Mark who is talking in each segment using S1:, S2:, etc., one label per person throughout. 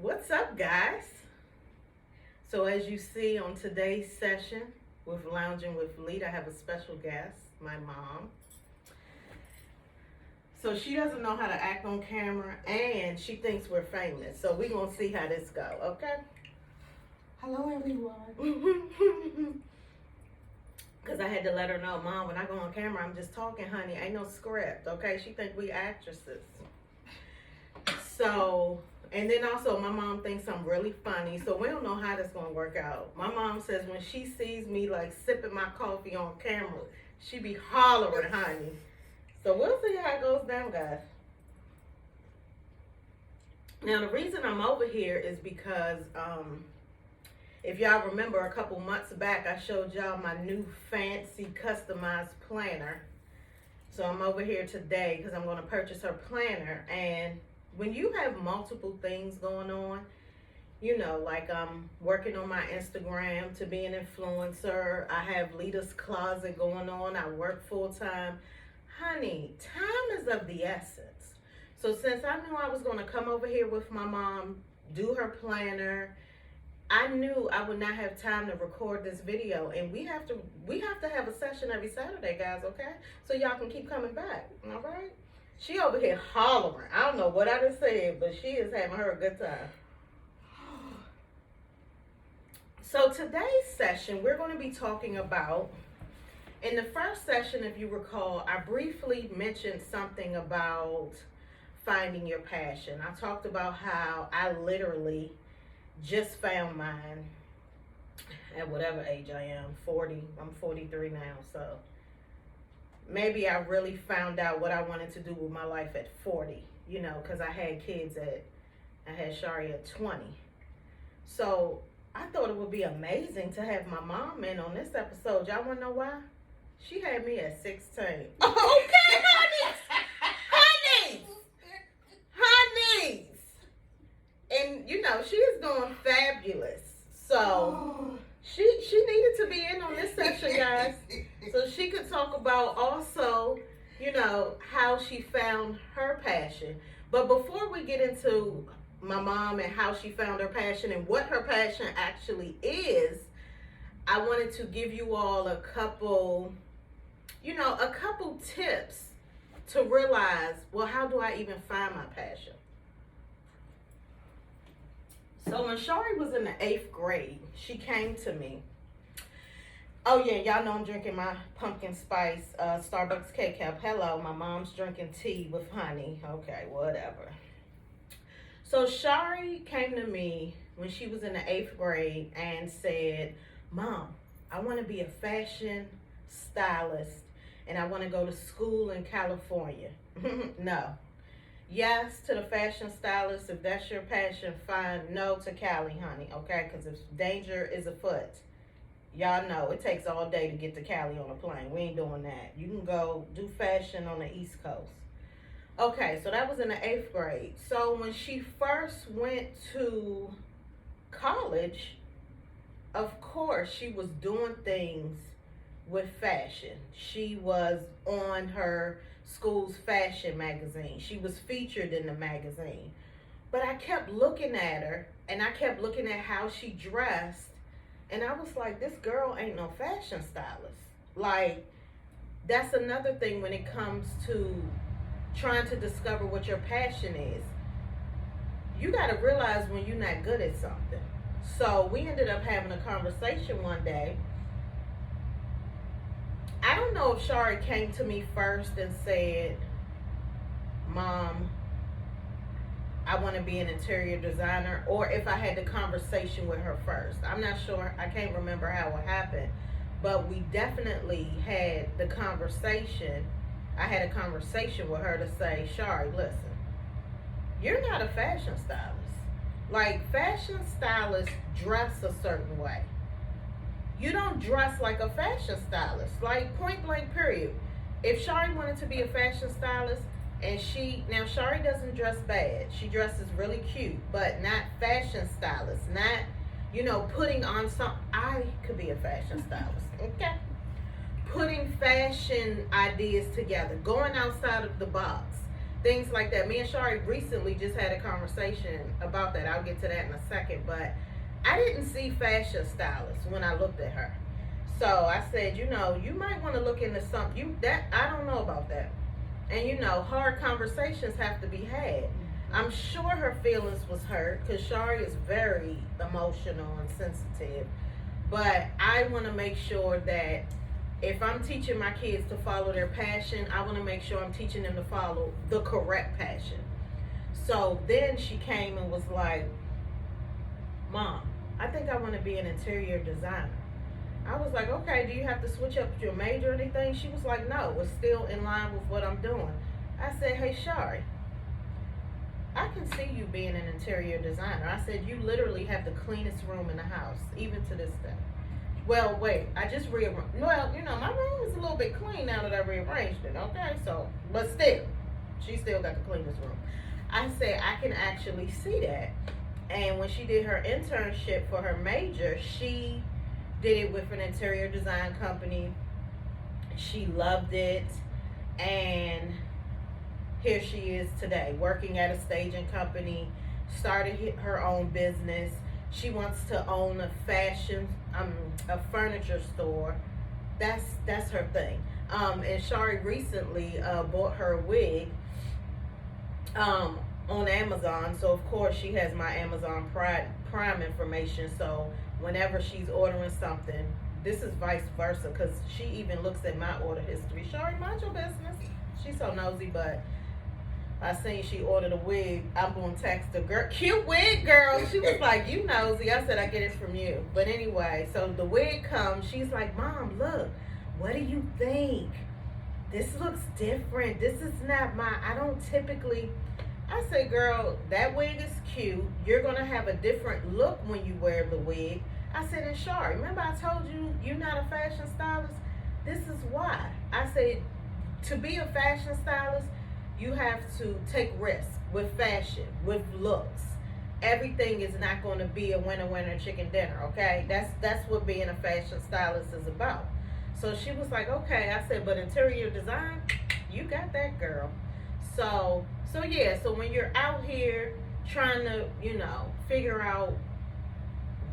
S1: What's up, guys? So, as you see on today's session with Lounging with Lett, I have a special guest, my mom. So, she doesn't know how to act on camera and she thinks we're famous. So, we're going to see how this go, okay?
S2: Hello, everyone.
S1: Because I had to let her know, Mom, when I go on camera, I'm just talking, honey. Ain't no script, okay? She think we actresses. So, and then also my mom thinks I'm really funny, so we don't know how this gonna work out. My mom says when she sees me like sipping my coffee on camera, she be hollering, honey. So we'll see how it goes down, guys. Now the reason I'm over here is because if y'all remember a couple months back, I showed y'all my new fancy customized planner. So I'm over here today because I'm gonna purchase her planner. And when you have multiple things going on, you know, like I'm working on my Instagram to be an influencer. I have Letta's Closet going on. I work full time. Honey, time is of the essence. So since I knew I was going to come over here with my mom, do her planner, I knew I would not have time to record this video. And we have to have a session every Saturday, guys, okay? So y'all can keep coming back, all right? She over here hollering. I don't know what I just said, but she is having her a good time. So today's session, we're going to be talking about, in the first session, if you recall, I briefly mentioned something about finding your passion. I talked about how I literally just found mine at whatever age I am, 40. I'm 43 now, so maybe I really found out what I wanted to do with my life at 40, you know, because I had Shari at 20. So I thought it would be amazing to have my mom in on this episode. Y'all want to know why? She had me at 16. Okay, honeys. Honeys. And, you know, she is doing fabulous. So she needed to be in on this session, guys, so she could talk about also, you know, how she found her passion. But before we get into my mom and how she found her passion and what her passion actually is, I wanted to give you all a couple tips to realize, well, how do I even find my passion? So when Shari was in the 8th grade, she came to me. Oh yeah, y'all know I'm drinking my pumpkin spice Starbucks K-Cup. Hello, my mom's drinking tea with honey. Okay, whatever. So Shari came to me when she was in the 8th grade and said, Mom, I want to be a fashion stylist and I want to go to school in California. No. Yes to the fashion stylist. If that's your passion, fine. No to Cali, honey, okay? Because if danger is afoot, y'all know it takes all day to get to Cali on a plane. We ain't doing that. You can go do fashion on the East Coast. Okay, so that was in the 8th grade. So when she first went to college, of course, she was doing things with fashion. She was on her school's fashion magazine. She was featured in the magazine. But I kept looking at her and I kept looking at how she dressed, and I was like, this girl ain't no fashion stylist. Like, that's another thing when it comes to trying to discover what your passion is. You got to realize when you're not good at something. So we ended up having a conversation one day. I don't know if Shari came to me first and said, Mom, I want to be an interior designer, or if I had the conversation with her first. I'm not sure. I can't remember how it happened, but we definitely had the conversation. I had a conversation with her to say, Shari, listen, you're not a fashion stylist. Like, fashion stylists dress a certain way. You don't dress like a fashion stylist. Like, point blank period. If Shari wanted to be a fashion stylist, and now Shari doesn't dress bad. She dresses really cute, but not fashion stylist. Not, putting on some, I could be a fashion stylist, okay? Putting fashion ideas together, going outside of the box, things like that. Me and Shari recently just had a conversation about that. I'll get to that in a second, but I didn't see fashion stylists when I looked at her. So I said, you might want to look into something. I don't know about that. And hard conversations have to be had. I'm sure her feelings was hurt because Shari is very emotional and sensitive. But I want to make sure that if I'm teaching my kids to follow their passion, I want to make sure I'm teaching them to follow the correct passion. So then she came and was like, Mom, I think I want to be an interior designer. I was like, okay, do you have to switch up your major or anything? She was like, no, it's still in line with what I'm doing. I said, hey, Shari, I can see you being an interior designer. I said, you literally have the cleanest room in the house, even to this day. Well, wait, I just rearranged. Well, my room is a little bit clean now that I rearranged it, okay? So, but still, she still got the cleanest room. I said, I can actually see that. And when she did her internship for her major, she did it with an interior design company. She loved it. And here she is today, working at a staging company, started her own business. She wants to own a furniture store. That's her thing. And Shari recently bought her a wig on Amazon. So of course she has my Amazon Prime information. So whenever she's ordering something, this is vice versa, because she even looks at my order history. Shari, mind your business. She's so nosy, but I seen she ordered a wig. I'm gonna text her, girl, cute wig, girl. She was like, you nosy. I said, I get it from you. But anyway, so the wig comes. She's like, Mom, look, what do you think? This looks different. This is not I don't typically. I say, girl, that wig is cute. You're gonna have a different look when you wear the wig. I said, and Shari, remember I told you you're not a fashion stylist? This is why. I said, to be a fashion stylist, you have to take risks with fashion, with looks. Everything is not going to be a winner chicken dinner, okay? That's what being a fashion stylist is about. So she was like, okay. I said, but interior design, you got that, girl. So yeah, so when you're out here trying to, figure out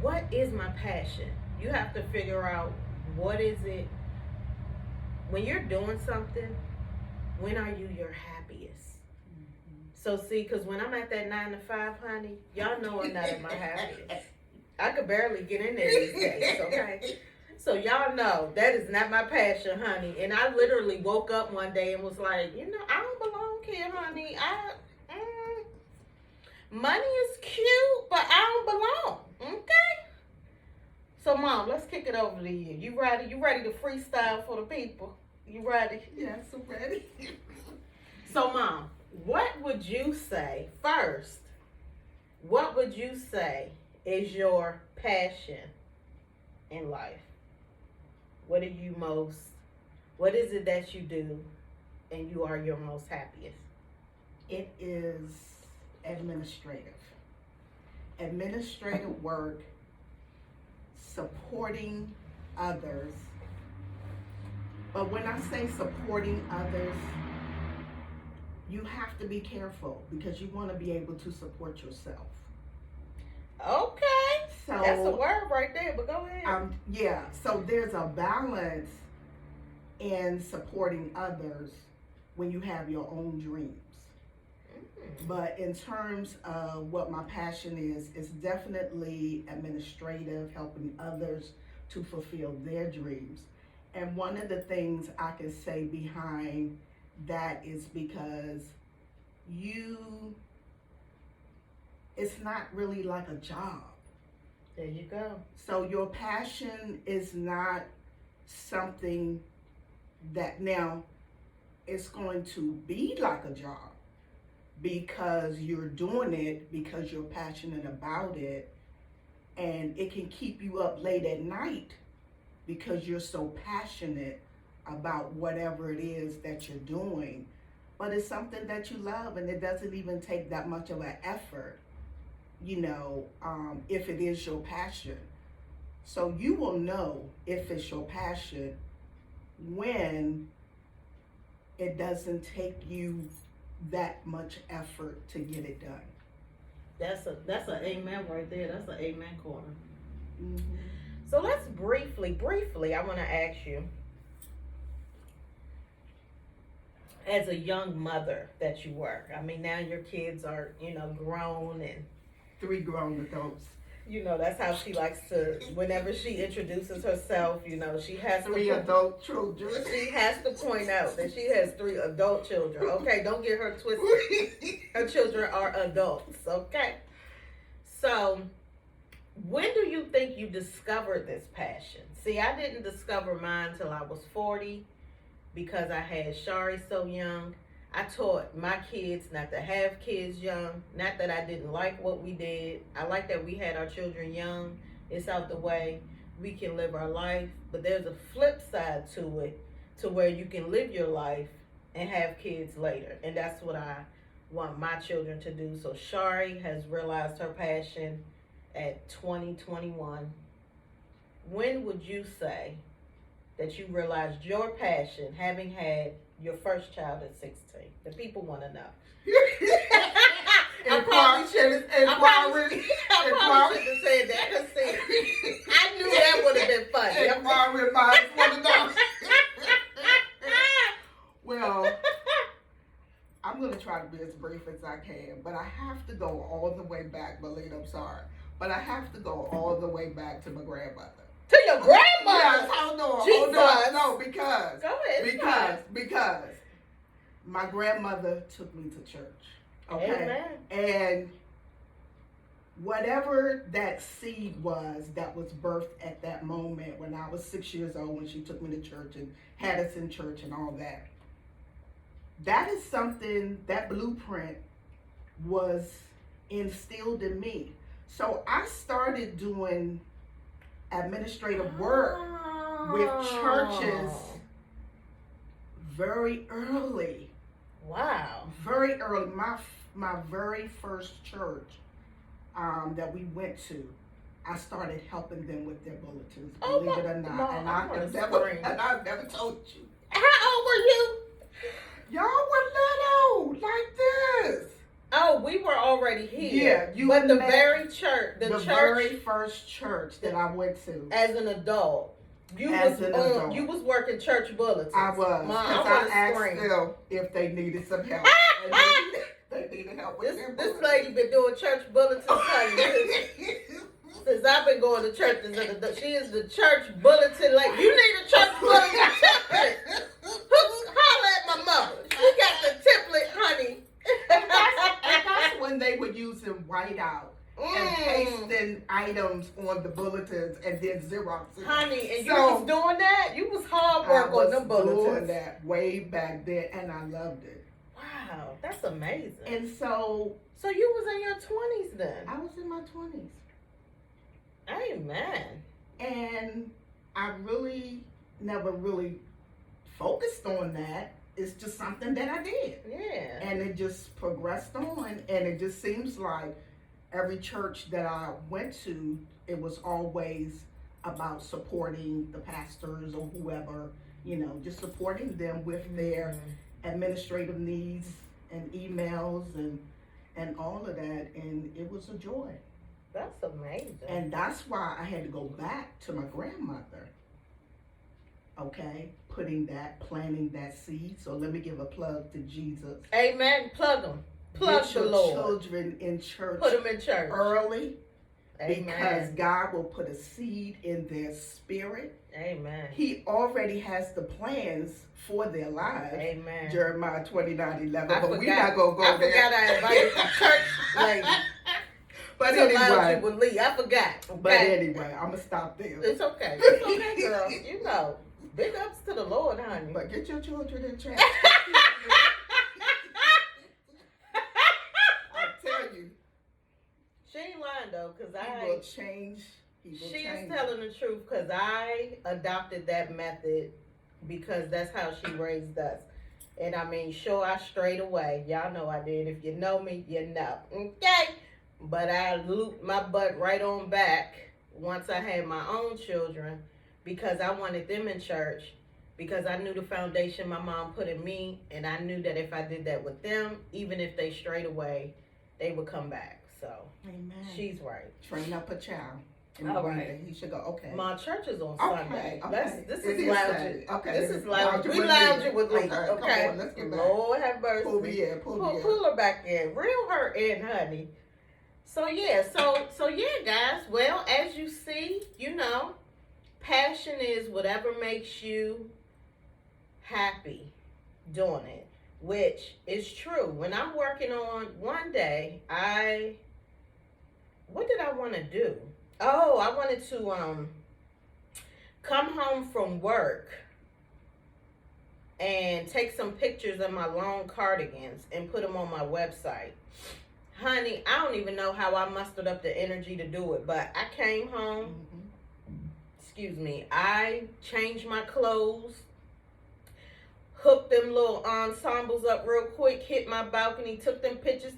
S1: what is my passion, you have to figure out what is it. When you're doing something, when are you your happiest? So see, because when I'm at that 9 to 5, honey, y'all know I'm not at my happiest. I could barely get in there these days, okay? So y'all know that is not my passion, honey. And I literally woke up one day and was like, I don't belong here, honey. Money is cute, but I don't belong, okay? So Mom, let's kick it over to you. You ready? You ready to freestyle for the people? You ready?
S2: Yes, I'm ready.
S1: So Mom, what would you say first? What would you say is your passion in life? What is it that you do and you are your most happiest?
S2: It is administrative. Administrative work, supporting others. But when I say supporting others, you have to be careful because you want to be able to support yourself.
S1: Okay.
S2: So
S1: that's a word right there, but go ahead.
S2: Yeah, so there's a balance in supporting others when you have your own dreams. But in terms of what my passion is, it's definitely administrative, helping others to fulfill their dreams. And one of the things I can say behind that is because it's not really like a job.
S1: There you go.
S2: So your passion is not something that now it's going to be like a job because you're doing it because you're passionate about it, and it can keep you up late at night because you're so passionate about whatever it is that you're doing. But it's something that you love, and it doesn't even take that much of an effort, if it is your passion. So you will know if it's your passion when it doesn't take you that much effort to get it done.
S1: That's a amen right there. That's an amen corner.
S2: Mm-hmm.
S1: So let's briefly, I want to ask you, as a young mother that you were, I mean, now your kids are, grown and
S2: 3 grown adults.
S1: That's how she likes to, whenever she introduces herself, she has
S2: 3 adult children.
S1: She has to point out that she has 3 adult children. Okay, don't get her twisted. Her children are adults, okay? So, when do you think you discovered this passion? See, I didn't discover mine till I was 40 because I had Shari so young. I taught my kids not to have kids young. Not that I didn't like what we did. I like that we had our children young. It's out the way. We can live our life. But there's a flip side to it, to where you can live your life and have kids later. And that's what I want my children to do. So Shari has realized her passion at 2021. When would you say that you realized your passion having had your first child at 16? The people want to know. I probably should have said that. Cause see, I knew that would have been funny.
S2: Well, I'm going to try to be as brief as I can, but I have to go all the way back, Belita, I'm sorry. But I have to go all the way back to my grandmother.
S1: To your grandmother?
S2: Yes, hold on. No, because.
S1: Go ahead.
S2: Because my grandmother took me to church. Okay?
S1: Amen.
S2: And whatever that seed was that was birthed at that moment when I was 6 years old, when she took me to church and had us in church and all that, that is something, that blueprint was instilled in me. So I started doing administrative work with churches very early.
S1: Wow.
S2: Very early. My very first church that we went to, I started helping them with their bulletins, believe it or not. And I've never told you.
S1: How old were you?
S2: Y'all were little, like this.
S1: Oh, we were already here.
S2: Yeah,
S1: but the very church, the
S2: very first church that I went to
S1: as an adult. You was working church bulletins.
S2: I was.
S1: Mom,
S2: I asked them if they needed some help. And they needed help with their
S1: this
S2: bulletins.
S1: lady been doing church bulletins since I've been going to church as an adult. She is the church bulletin lady. You need a church bulletin template. Holla at my mother. She got the template, honey.
S2: And that's when they were using whiteout and pasting items on the bulletins and then Xeroxing.
S1: Honey, and you was doing that? You was hard work on them bulletins.
S2: I was doing that way back then, and I loved it.
S1: Wow, that's amazing.
S2: And so
S1: you was in your 20s then?
S2: I was in my 20s.
S1: Amen.
S2: And I really never really focused on that. It's just something that I did.
S1: Yeah.
S2: And it just progressed on. And it just seems like every church that I went to, it was always about supporting the pastors or whoever, just supporting them with their administrative needs and emails and all of that. And it was a joy.
S1: That's amazing.
S2: And that's why I had to go back to my grandmother. Okay, planting that seed. So let me give a plug to Jesus.
S1: Amen. Plug them. Plug
S2: Get
S1: the
S2: your
S1: Lord.
S2: children in church.
S1: Put them in church
S2: early.
S1: Amen.
S2: Because God will put a seed in their spirit.
S1: Amen.
S2: He already has the plans for their lives.
S1: Amen.
S2: Jeremiah 29:11. But we're not going to go there.
S1: I forgot I invited the church lady.
S2: But anyway.
S1: With Lee. I forgot. Okay?
S2: But anyway, I'm going to stop there.
S1: It's okay. It's okay, girl. Big ups to the Lord, honey.
S2: But get your children in church. I tell you.
S1: She ain't lying though, because
S2: He will change.
S1: She is telling the truth, because I adopted that method because that's how she raised us. And I mean, sure, I strayed away. Y'all know I did. If you know me, you know. Okay? But I looped my butt right on back once I had my own children, because I wanted them in church. because I knew the foundation my mom put in me, and I knew that if I did that with them, even if they strayed away, they would come back. So
S2: Amen.
S1: she's right.
S2: Train up a child. And
S1: All
S2: one
S1: right.
S2: day he should go, okay.
S1: My church is on
S2: Okay,
S1: Sunday.
S2: okay.
S1: This
S2: It
S1: is
S2: is
S1: lounging.
S2: Sunday. Okay.
S1: This is lounging. We
S2: with
S1: lounging
S2: Lee.
S1: with Lee.
S2: Okay,
S1: Okay.
S2: come on, let's get back.
S1: Lord have mercy.
S2: Pull me in, pull me in.
S1: Pull her back in. Reel her in, honey. So yeah, so yeah, guys. Well, as you see, you know, passion is whatever makes you happy doing it, which is true. When I'm working on one day, what did I want to do? Oh, I wanted to come home from work and take some pictures of my long cardigans and put them on my website. Honey, I don't even know how I mustered up the energy to do it, but I came home, I changed my clothes, hooked them little ensembles up real quick, hit my balcony, took them pictures,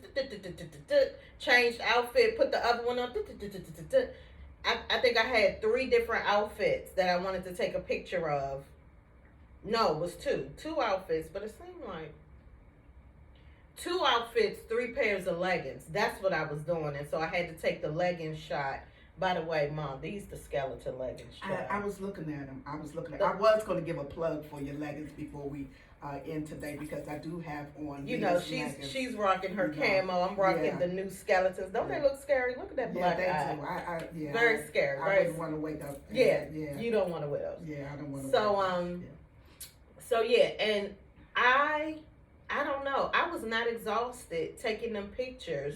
S1: changed outfit, put the other one up. I think I had 3 different outfits that I wanted to take a picture of. No, it was 2 outfits, but it seemed like 2 outfits, 3 pairs of leggings. That's what I was doing, and so I had to take the leggings shot. By the way, Mom, these the skeleton leggings.
S2: I was looking at them. I was going to give a plug for your leggings before we end today, because I do have on.
S1: You know, she's rocking her camo. I'm rocking the new skeletons. Don't they look scary? Look at that black eye.
S2: Do.
S1: Very scary.
S2: I wouldn't want to wake up.
S1: Yeah. You don't want to wear those.
S2: Yeah, I don't want to.
S1: So yeah, and I don't know. I was not exhausted taking them pictures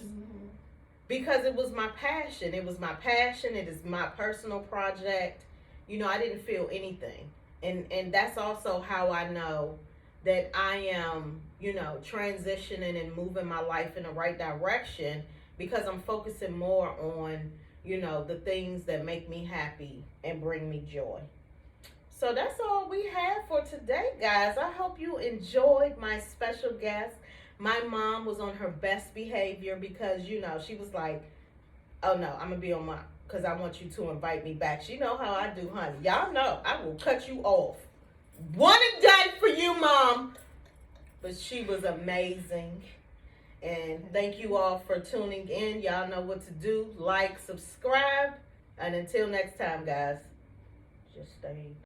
S1: because it was my passion. It was my passion. It is my personal project. You know, I didn't feel anything. And that's also how I know that I am, you know, transitioning and moving my life in the right direction, because I'm focusing more on, you know, the things that make me happy and bring me joy. So that's all we have for today, guys. I hope you enjoyed my special guest. My mom was on her best behavior because, you know, she was like, oh no, I'm going to be on my, because I want you to invite me back. She know how I do, honey. Y'all know, I will cut you off. One and done for you, Mom. But she was amazing. And thank you all for tuning in. Y'all know what to do. Like, subscribe. And until next time, guys, just stay